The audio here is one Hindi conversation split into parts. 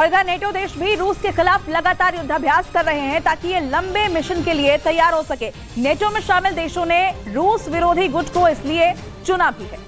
और इधर नेटो देश भी रूस के खिलाफ लगातार युद्धाभ्यास कर रहे हैं ताकि ये लंबे मिशन के लिए तैयार हो सके। नेटो में शामिल देशों ने रूस विरोधी गुट को इसलिए चुना भी है।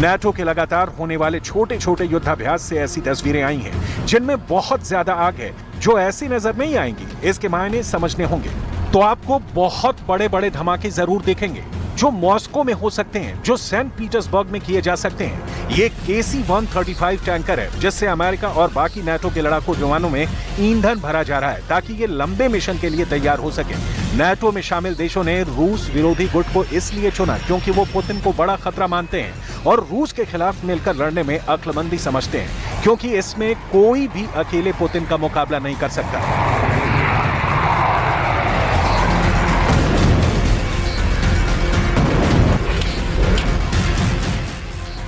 नेटो के लगातार होने वाले छोटे छोटे युद्धाभ्यास से ऐसी तस्वीरें आई हैं जिनमें बहुत ज्यादा आग है, जो ऐसी नजर नहीं आएंगी। इसके मायने समझने होंगे तो आपको बहुत बड़े बड़े धमाके जरूर देखेंगे, जो मॉस्को में हो सकते हैं, जो सेंट पीटर्सबर्ग में किए जा सकते हैं। ये KC-135 टैंकर है जिससे अमेरिका और बाकी नेटो के लड़ाकू विमानों में ईंधन भरा जा रहा है ताकि ये लंबे मिशन के लिए तैयार हो सके। नेटो में शामिल देशों ने रूस विरोधी गुट को इसलिए चुना क्योंकि वो पुतिन को बड़ा खतरा मानते हैं और रूस के खिलाफ मिलकर लड़ने में अक्लमंदी समझते हैं, क्योंकि इसमें कोई भी अकेले पुतिन का मुकाबला नहीं कर सकता।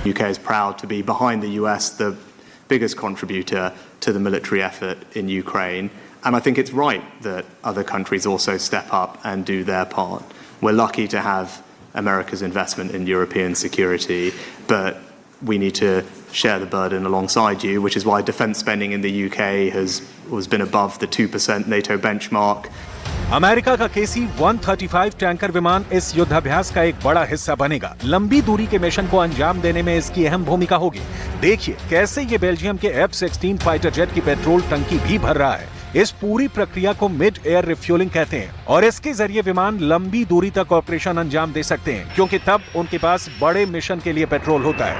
UK is proud to be behind the US, the biggest contributor to the military effort in Ukraine. And I think it's right that other countries also step up and do their part. We're lucky to have America's investment in European security, but we need to share the burden alongside you, which is why defense spending in the UK has been above the 2% NATO benchmark. America का KC-135 टैंकर विमान इस युद्धाभ्यास का एक बड़ा हिस्सा बनेगा। लंबी दूरी के मिशन को अंजाम देने में इसकी अहम भूमिका होगी। देखिए कैसे ये बेल्जियम के F-16 फाइटर जेट की पेट्रोल टंकी भी भर रहा है। इस पूरी प्रक्रिया को मिड एयर रिफ्यूलिंग कहते हैं और इसके जरिए विमान लंबी दूरी तक ऑपरेशन अंजाम दे सकते हैं, क्योंकि तब उनके पास बड़े मिशन के लिए पेट्रोल होता है।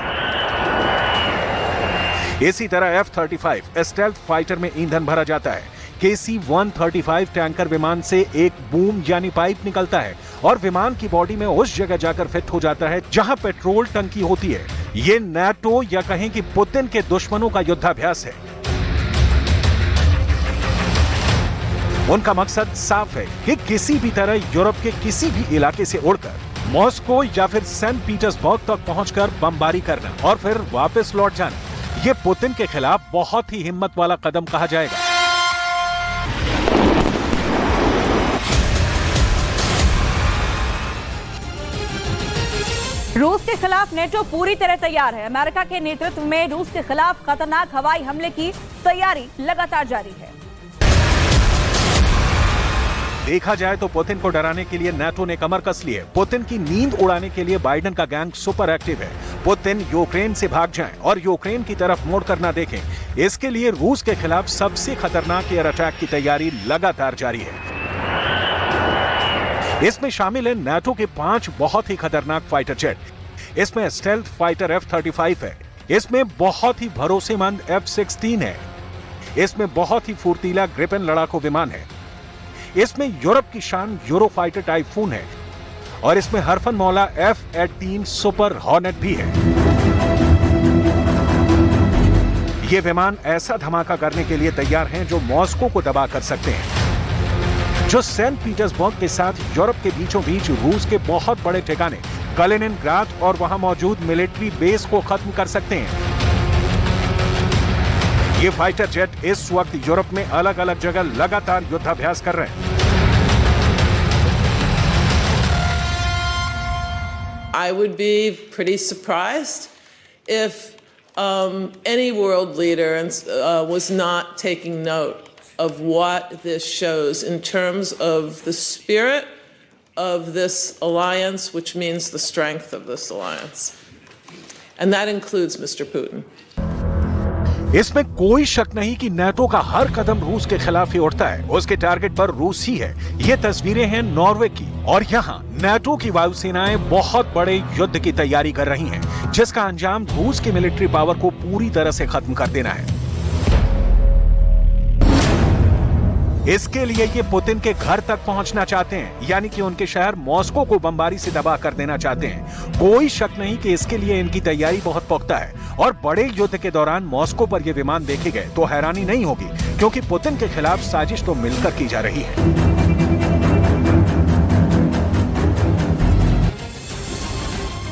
इसी तरह F-35 स्टेल्थ फाइटर में ईंधन भरा जाता है। KC-135 टैंकर विमान से एक बूम यानी पाइप निकलता है और विमान की बॉडी में उस जगह जाकर फिट हो जाता है जहां पेट्रोल टंकी होती है। ये नेटो या कहें कि पुतिन के दुश्मनों का युद्धाभ्यास है। उनका मकसद साफ है कि किसी भी तरह यूरोप के किसी भी इलाके से उड़कर मॉस्को या फिर सेंट पीटर्सबर्ग तक पहुंचकर बमबारी करना और फिर वापस लौट जाना। ये पुतिन के खिलाफ बहुत ही हिम्मत वाला कदम कहा जाएगा। रूस के खिलाफ नेटो पूरी तरह तैयार है। अमेरिका के नेतृत्व में रूस के खिलाफ खतरनाक हवाई हमले की तैयारी लगातार जारी है। देखा जाए तो पुतिन को डराने के लिए नेटो ने कमर कस ली है। पुतिन की नींद उड़ाने के लिए बाइडेन का गैंग सुपर एक्टिव है। पुतिन यूक्रेन से भाग जाएं और यूक्रेन की तरफ मुड़कर ना देखें, इसके लिए रूस के खिलाफ सबसे खतरनाक एयर अटैक की तैयारी लगातार जारी है। इसमें शामिल है नेटो के 5 बहुत ही खतरनाक फाइटर जेट। इसमें स्टेल्थ फाइटर F-35 है। इसमें बहुत ही भरोसेमंद F-16 है। इसमें बहुत ही फुर्तीला ग्रिपेन लड़ाकू विमान है। इसमें यूरोप की शान यूरोफाइटर टाइफून है और इसमें हरफन मौला F-18 सुपर हॉर्नेट भी है। ये विमान ऐसा धमाका करने के लिए तैयार हैं जो मॉस्को को दबा कर सकते हैं, जो सेंट पीटर्सबर्ग के साथ यूरोप के बीचों बीच रूस के बहुत बड़े ठिकाने कलिनिनग्राड और वहां मौजूद मिलिट्री बेस को खत्म कर सकते हैं। ये फाइटर जेट इस वक्त यूरोप में अलग अलग जगह लगातार युद्धाभ्यास कर रहे हैं। I would be pretty surprised if any world leader was not taking note of what this shows in terms of the spirit of this alliance, which means the strength of this alliance. And that includes Mr. Putin. इसमें कोई शक नहीं कि नेटो का हर कदम रूस के खिलाफ ही उठता है। उसके टारगेट पर रूस ही है। ये तस्वीरें हैं नॉर्वे की और यहाँ नेटो की वायुसेनाएं बहुत बड़े युद्ध की तैयारी कर रही हैं, जिसका अंजाम रूस की मिलिट्री पावर को पूरी तरह से खत्म कर देना है। इसके लिए ये पुतिन के घर तक पहुंचना चाहते हैं, यानी कि उनके शहर मॉस्को को बमबारी से दबा कर देना चाहते हैं। कोई शक नहीं कि इसके लिए इनकी तैयारी बहुत पुख्ता है और बड़े युद्ध के दौरान मॉस्को पर ये विमान देखे गए तो हैरानी नहीं होगी, क्योंकि पुतिन के खिलाफ साजिश तो मिलकर की जा रही है।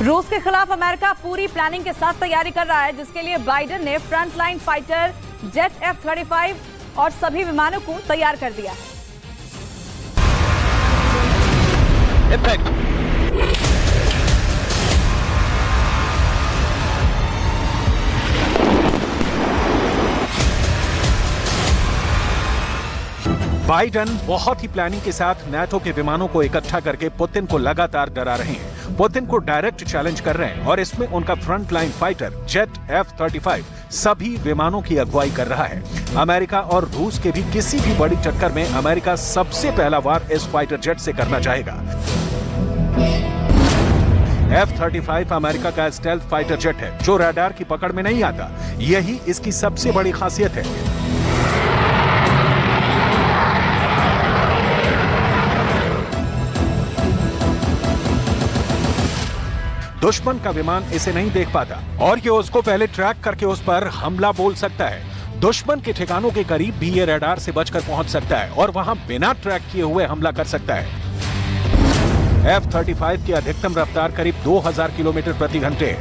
रूस के खिलाफ अमेरिका पूरी प्लानिंग के साथ तैयारी कर रहा है, जिसके लिए बाइडेन ने फ्रंटलाइन फाइटर जेट F-35 और सभी विमानों को तैयार कर दिया है। बाइडेन बहुत ही प्लानिंग के साथ नाटो के विमानों को इकट्ठा करके पुतिन को लगातार डरा रहे हैं, पुतिन को डायरेक्ट चैलेंज कर रहे हैं और इसमें उनका front line fighter jet F-35 सभी विमानों की अगुवाई कर रहा है। अमेरिका और रूस के भी किसी भी बड़ी टक्कर में अमेरिका सबसे पहला वार इस फाइटर जेट से करना चाहेगा। F-35 अमेरिका का स्टेल्थ फाइटर जेट है जो रडार की पकड़ में नहीं आता। यही इसकी सबसे बड़ी खासियत है। दुश्मन का विमान इसे नहीं देख पाता और ये उसको पहले ट्रैक करके उस पर हमला बोल सकता है। दुश्मन के ठिकानों के करीब भी ये रडार से बचकर पहुंच सकता है और वहां बिना ट्रैक किए हुए हमला कर सकता है। F-35 की अधिकतम रफ्तार करीब 2000 किलोमीटर प्रति घंटे है।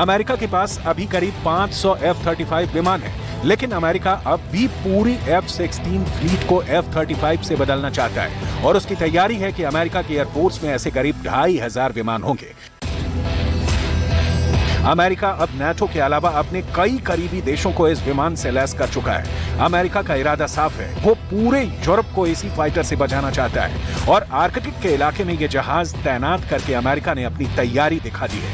अमेरिका के पास अभी करीब 500 F-35 विमान है, लेकिन अमेरिका अब भी पूरी F-16 फ्लीट को F-35 से बदलना चाहता है और उसकी तैयारी है कि अमेरिका की एयरफोर्स में ऐसे करीब 2500 विमान होंगे। अमेरिका अब नाटो के अलावा अपने कई करीबी देशों को इस विमान से लैस कर चुका है। अमेरिका का इरादा साफ है, वो पूरे यूरोप को इसी फाइटर से बचाना चाहता है और आर्कटिक के इलाके में ये जहाज तैनात करके अमेरिका ने अपनी तैयारी दिखा दी है।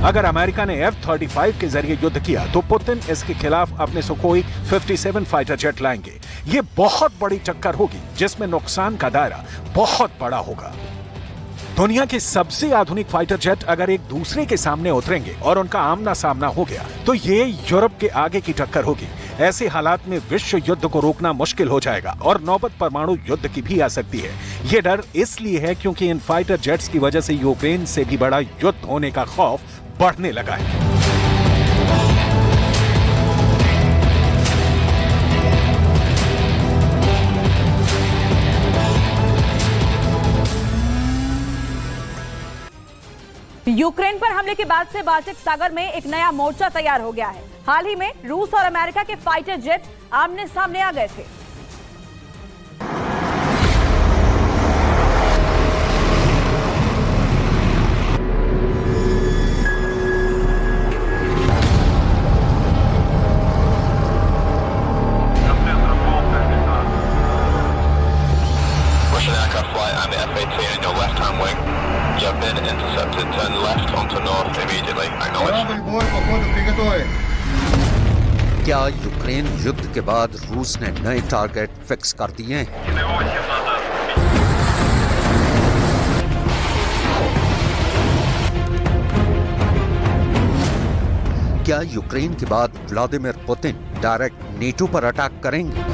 अगर अमेरिका ने F-35 के जरिए युद्ध किया तो पुतिन इसके खिलाफ अपने सुखोई 57 फाइटर जेट लाएंगे। ये बहुत बड़ी टक्कर होगी जिसमें नुकसान का दायरा बहुत बड़ा होगा। दुनिया के सबसे आधुनिक फाइटर जेट अगर एक दूसरे के सामने उतरेंगे और उनका आमना सामना हो गया तो ये यूरोप के आगे की टक्कर होगी। ऐसे हालात में विश्व युद्ध को रोकना मुश्किल हो जाएगा और नौबत परमाणु युद्ध की भी आ सकती है। ये डर इसलिए है क्योंकि इन फाइटर जेट्स की वजह से यूक्रेन से भी बड़ा युद्ध होने का खौफ बढ़ने लगा है। यूक्रेन पर हमले के बाद से बाल्टिक सागर में एक नया मोर्चा तैयार हो गया है। हाल ही में रूस और अमेरिका के फाइटर जेट आमने सामने आ गए थे। Russian aircraft flight and the F-18 in your left-hand wing. You have been intercepted. Turn left onto north immediately. Acknowledge. क्या यूक्रेन युद्ध के बाद रूस ने नए टारगेट फिक्स कर दिए हैं? क्या यूक्रेन के बाद व्लादिमीर पुतिन डायरेक्ट नेटो पर अटैक करेंगे?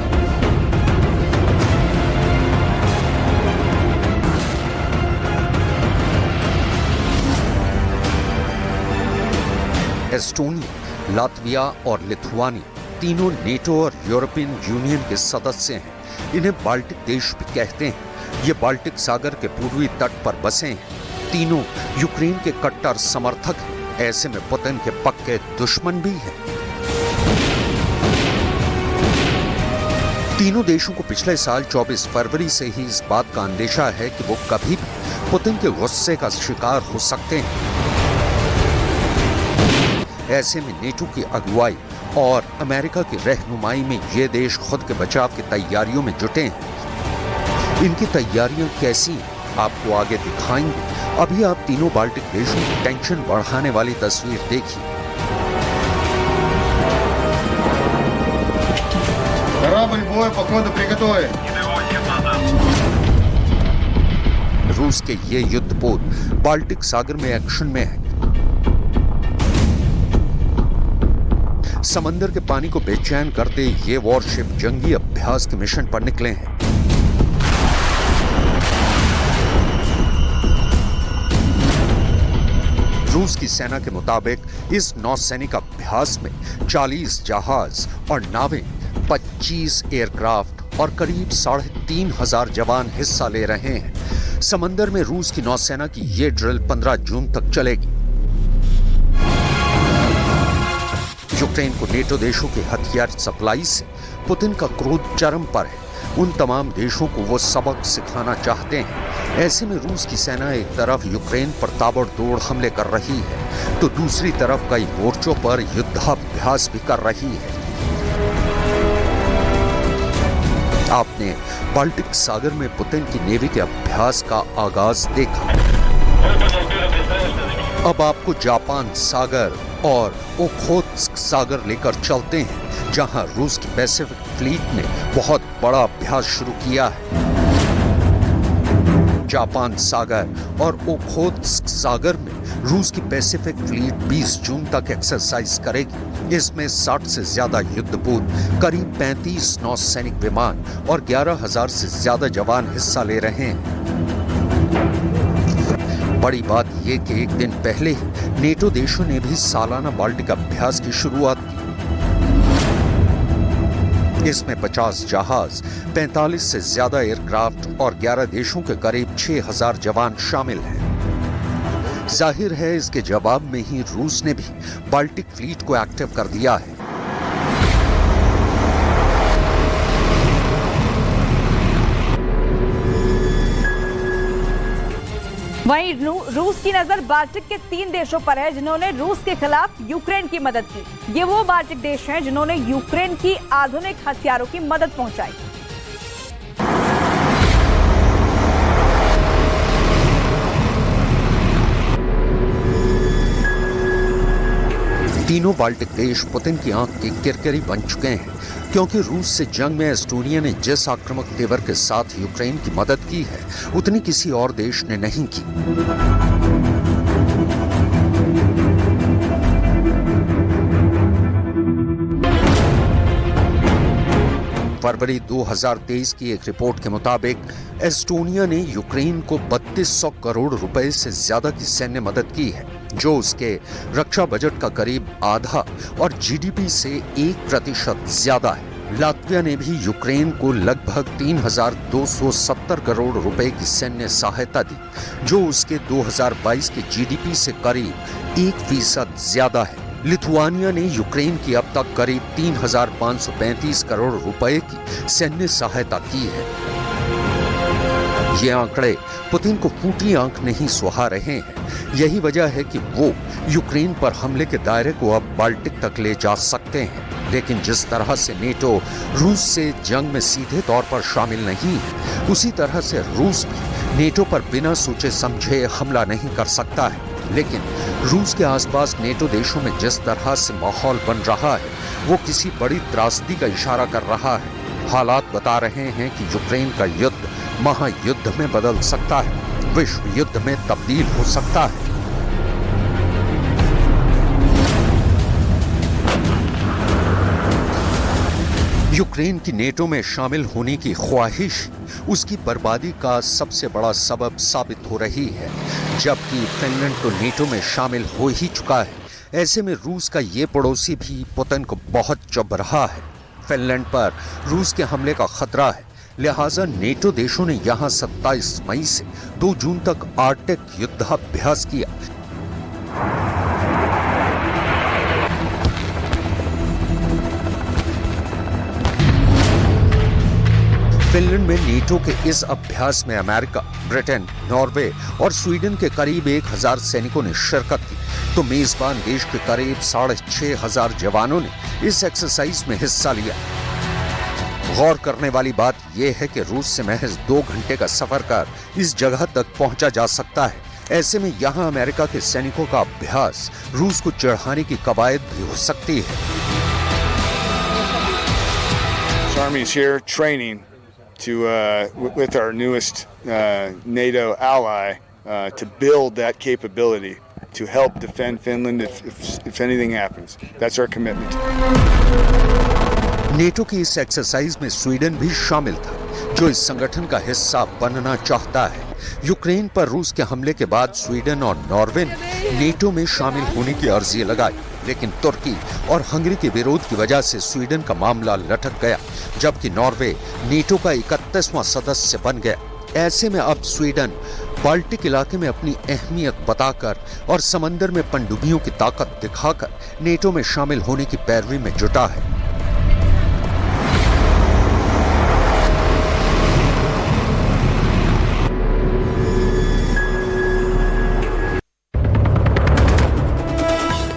एस्टोनिया, लातविया और लिथुआनिया तीनों नेटो और यूरोपियन यूनियन के सदस्य हैं। इन्हें बाल्टिक देश भी कहते हैं। ये बाल्टिक सागर के पूर्वी तट पर बसे हैं। तीनों यूक्रेन के कट्टर समर्थक हैं। ऐसे में पुतिन के पक्के दुश्मन भी हैं। तीनों देशों को पिछले साल 24 फरवरी से ही इस बात का अंदेशा है कि वो कभी भी पुतिन के गुस्से का शिकार हो सकते हैं। ऐसे में नेटो की अगुवाई और अमेरिका की रहनुमाई में ये देश खुद के बचाव की तैयारियों में जुटे हैं। इनकी तैयारियां कैसी हैं आपको आगे दिखाएंगे। अभी आप तीनों बाल्टिक देशों की टेंशन बढ़ाने वाली तस्वीर देखिए। रूस के ये युद्धपोत बाल्टिक सागर में एक्शन में है। समंदर के पानी को बेचैन करते ये वॉरशिप जंगी अभ्यास के मिशन पर निकले हैं। रूस की सेना के मुताबिक इस नौसैनिक अभ्यास में 40 जहाज और नावें, 25 एयरक्राफ्ट और करीब 3500 जवान हिस्सा ले रहे हैं। समंदर में रूस की नौसेना की ये ड्रिल 15 जून तक चलेगी। यूक्रेन को नेटो देशों के हथियार सप्लाई से पुतिन का क्रोध चरम पर है। उन तमाम देशों को वो सबक सिखाना चाहते हैं। ऐसे में रूस की सेना एक तरफ यूक्रेन पर ताबड़तोड़ हमले कर रही है तो दूसरी तरफ कई मोर्चों पर युद्धाभ्यास भी कर रही है। आपने बाल्टिक सागर में पुतिन की नेवी के अभ्यास का आगाज देखा। अब आपको जापान सागर और ओखोत्स्क सागर लेकर चलते हैं, जहां रूस की पैसिफिक फ्लीट ने बहुत बड़ा अभ्यास शुरू किया है। जापान सागर और ओखोत्स्क सागर में रूस की पैसिफिक फ्लीट 20 जून तक एक्सरसाइज करेगी। इसमें 60 से ज्यादा युद्धपोत, करीब 35 नौसैनिक विमान और 11,000 से ज्यादा जवान हिस्सा ले रहे हैं। बड़ी बात यह कि एक दिन पहले ही नेटो देशों ने भी सालाना बाल्टिक अभ्यास की शुरुआत की। इसमें 50 जहाज, 45 से ज्यादा एयरक्राफ्ट और 11 देशों के करीब 6,000 जवान शामिल हैं। जाहिर है इसके जवाब में ही रूस ने भी बाल्टिक फ्लीट को एक्टिव कर दिया है। वहीं रूस की नजर बाल्टिक के 3 देशों पर है जिन्होंने रूस के खिलाफ यूक्रेन की मदद की। ये वो बाल्टिक देश हैं जिन्होंने यूक्रेन की आधुनिक हथियारों की मदद पहुंचाई। तीनों बाल्टिक देश पुतिन की आंख के किरकिरी बन चुके हैं, क्योंकि रूस से जंग में एस्टोनिया ने जिस आक्रामक तेवर के साथ यूक्रेन की मदद की है, उतनी किसी और देश ने नहीं की। फरवरी 2023 की एक रिपोर्ट के मुताबिक एस्टोनिया ने यूक्रेन को 3200 करोड़ रुपए से ज्यादा की सैन्य मदद की है, जो उसके रक्षा बजट का करीब आधा और जीडीपी से 1% ज्यादा है। लात्विया ने भी यूक्रेन को लगभग 3,270 करोड़ रुपए की सैन्य सहायता दी, जो उसके 2022 के जीडीपी से करीब 1% ज्यादा है। लिथुआनिया ने यूक्रेन की अब तक करीब 3,535 करोड़ रुपए की सैन्य सहायता की है। ये आंकड़े पुतिन को फूटी आंख नहीं सुहा रहे हैं। यही वजह है कि वो यूक्रेन पर हमले के दायरे को अब बाल्टिक तक ले जा सकते हैं। लेकिन जिस तरह से नेटो रूस से जंग में सीधे तौर पर शामिल नहीं है, उसी तरह से रूस भी नेटो पर बिना सोचे समझे हमला नहीं कर सकता है। लेकिन रूस के आसपास नेटो देशों में जिस तरह से माहौल बन रहा है, वो किसी बड़ी त्रासदी का इशारा कर रहा है। हालात बता रहे हैं कि यूक्रेन का युद्ध महायुद्ध में बदल सकता है, विश्व युद्ध में तब्दील हो सकता है। यूक्रेन की नेटो में शामिल होने की ख्वाहिश उसकी बर्बादी का सबसे बड़ा सबब साबित हो रही है, जबकि फिनलैंड तो नेटो में शामिल हो ही चुका है। ऐसे में रूस का ये पड़ोसी भी पुतिन को बहुत चुभ रहा है। फिनलैंड पर रूस के हमले का खतरा है, लिहाजा नेटो देशों ने यहां 27 मई से 2 जून तक आर्टिक युद्धाभ्यास किया। फिनलैंड में नेटो के इस अभ्यास में अमेरिका, ब्रिटेन, नॉर्वे और स्वीडन के करीब 1,000 सैनिकों ने शिरकत की, तो मेजबान देश के करीब 6,500 जवानों ने इस एक्सरसाइज में हिस्सा लिया। गौर करने वाली बात यह है कि रूस से महज 2 घंटे का सफर कर इस जगह तक पहुंचा जा सकता है। ऐसे में यहां अमेरिका के सैनिकों का अभ्यास रूस को चिढ़ाने की कवायद भी हो सकती है। with our newest NATO ally to build that capability to help defend Finland if anything happens. That's our commitment. NATO की इस एक्सरसाइज में स्वीडन भी शामिल था, जो इस संगठन का हिस्सा बनना चाहता है। यूक्रेन पर रूस के हमले के बाद स्वीडन और नॉर्वे ने नेटो में शामिल होने की अर्जी लगाई, लेकिन तुर्की और हंगरी के विरोध की वजह से स्वीडन का मामला लटक गया, जबकि नॉर्वे नेटो का 31वां सदस्य बन गया। ऐसे में अब स्वीडन बाल्टिक इलाके में अपनी अहमियत बताकर और समंदर में पनडुब्बियों की ताकत दिखाकर नेटो में शामिल होने की पैरवी में जुटा है।